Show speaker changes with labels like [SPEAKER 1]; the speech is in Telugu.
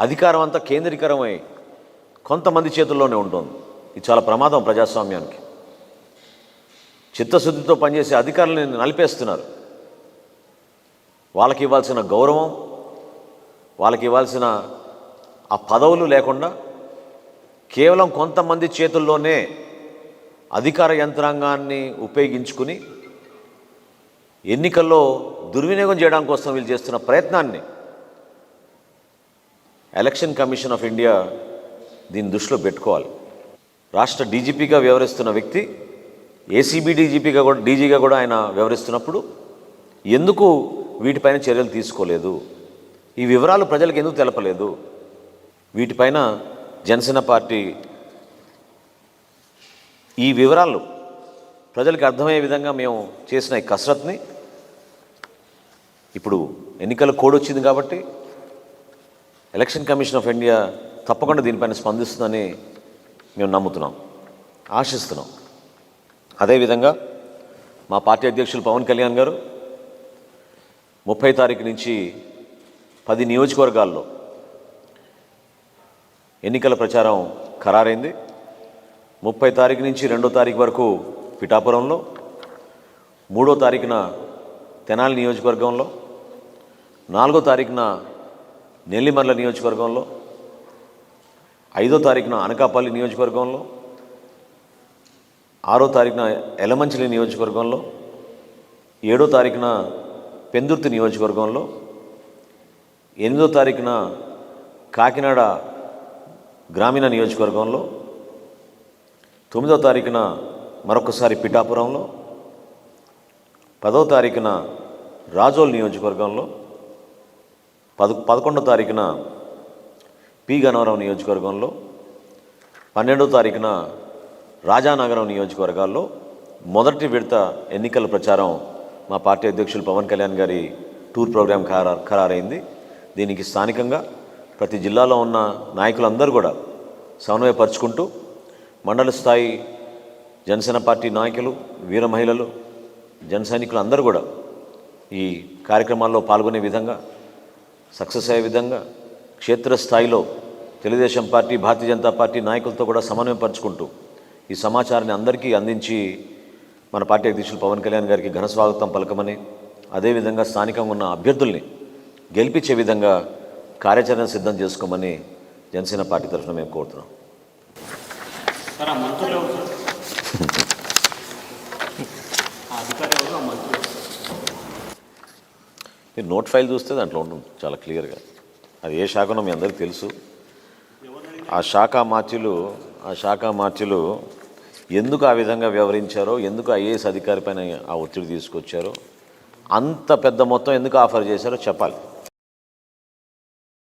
[SPEAKER 1] అధికారం అంతా కేంద్రీకరమై కొంతమంది చేతుల్లోనే ఉంటుంది. ఇది చాలా ప్రమాదం ప్రజాస్వామ్యానికి. చిత్తశుద్ధితో పనిచేసే అధికారులను నలిపేస్తున్నారు. వాళ్ళకి ఇవ్వాల్సిన గౌరవం, వాళ్ళకి ఇవ్వాల్సిన ఆ పదవులు లేకుండా కేవలం కొంతమంది చేతుల్లోనే అధికార యంత్రాంగాన్ని ఉపయోగించుకుని ఎన్నికల్లో దుర్వినియోగం చేయడం కోసం వీళ్ళు చేస్తున్న ప్రయత్నాన్ని ఎలక్షన్ కమిషన్ ఆఫ్ ఇండియా దీన్ని దృష్టిలో పెట్టుకోవాలి. రాష్ట్ర డీజీపీగా వ్యవహరిస్తున్న వ్యక్తి ఏసీబీ డీజీగా కూడా ఆయన వ్యవహరిస్తున్నప్పుడు ఎందుకు వీటిపైన చర్యలు తీసుకోలేదు? ఈ వివరాలు ప్రజలకు ఎందుకు తెలపలేదు? వీటిపైన జనసేన పార్టీ ఈ వివరాలు ప్రజలకు అర్థమయ్యే విధంగా మేము చేసిన ఈ కసరత్ని ఇప్పుడు ఎన్నికల కోడ్ వచ్చింది కాబట్టి ఎలక్షన్ కమిషన్ ఆఫ్ ఇండియా తప్పకుండా దీనిపైన స్పందిస్తుందని మేము నమ్ముతున్నాం, ఆశిస్తున్నాం. అదేవిధంగా మా పార్టీ అధ్యక్షులు పవన్ కళ్యాణ్ గారు 30 తారీఖు నుంచి 10 నియోజకవర్గాల్లో ఎన్నికల ప్రచారం ఖరారైంది. 30 తారీఖు నుంచి 2వ తారీఖు వరకు పిఠాపురంలో, 3వ తారీఖున తెనాలి నియోజకవర్గంలో, 4వ తారీఖున నెల్లిమర్ల నియోజకవర్గంలో, 5వ తారీఖున అనకాపల్లి నియోజకవర్గంలో, 6వ తారీఖున ఎలమంచిలి నియోజకవర్గంలో, 7వ తారీఖున పెందుర్తి నియోజకవర్గంలో, 8వ తారీఖున కాకినాడ గ్రామీణ నియోజకవర్గంలో, 9వ తారీఖున మరొకసారి పిఠాపురంలో, 10వ తారీఖున రాజోల్ నియోజకవర్గంలో, 11వ తారీఖున పి గన్నవరం నియోజకవర్గంలో, 12వ తారీఖున రాజానగరం నియోజకవర్గాల్లో మొదటి విడత ఎన్నికల ప్రచారం మా పార్టీ అధ్యక్షులు పవన్ కళ్యాణ్ గారి టూర్ ప్రోగ్రాం ఖరారైంది. దీనికి స్థానికంగా ప్రతి జిల్లాలో ఉన్న నాయకులందరూ కూడా సమన్వయపరుచుకుంటూ మండల స్థాయి జనసేన పార్టీ నాయకులు, వీర మహిళలు, జన సైనికులు అందరూ కూడా ఈ కార్యక్రమాల్లో పాల్గొనే విధంగా, సక్సెస్ అయ్యే విధంగా క్షేత్రస్థాయిలో తెలుగుదేశం పార్టీ, భారతీయ జనతా పార్టీ నాయకులతో కూడా సమన్వయపరుచుకుంటూ ఈ సమాచారాన్ని అందరికీ అందించి మన పార్టీ అధ్యక్షులు పవన్ కళ్యాణ్ గారికి ఘన స్వాగతం పలకమని, అదేవిధంగా స్థానికంగా ఉన్న అభ్యర్థుల్ని గెలిపించే విధంగా కార్యాచరణ సిద్ధం చేసుకోమని జనసేన పార్టీ తరఫున మేము కోరుతున్నాం. మీరు నోట్ ఫైల్ చూస్తే దాంట్లో ఉంటుంది చాలా క్లియర్గా. అది ఏ శాఖనో మీ అందరికీ తెలుసు. ఆ శాఖ మార్చులు ఎందుకు ఆ విధంగా వ్యవహరించారో, ఎందుకు ఐఏఎస్ అధికారి పైన ఆ ఒత్తిడి తీసుకొచ్చారో, అంత పెద్ద మొత్తం ఎందుకు ఆఫర్ చేశారో చెప్పాలి.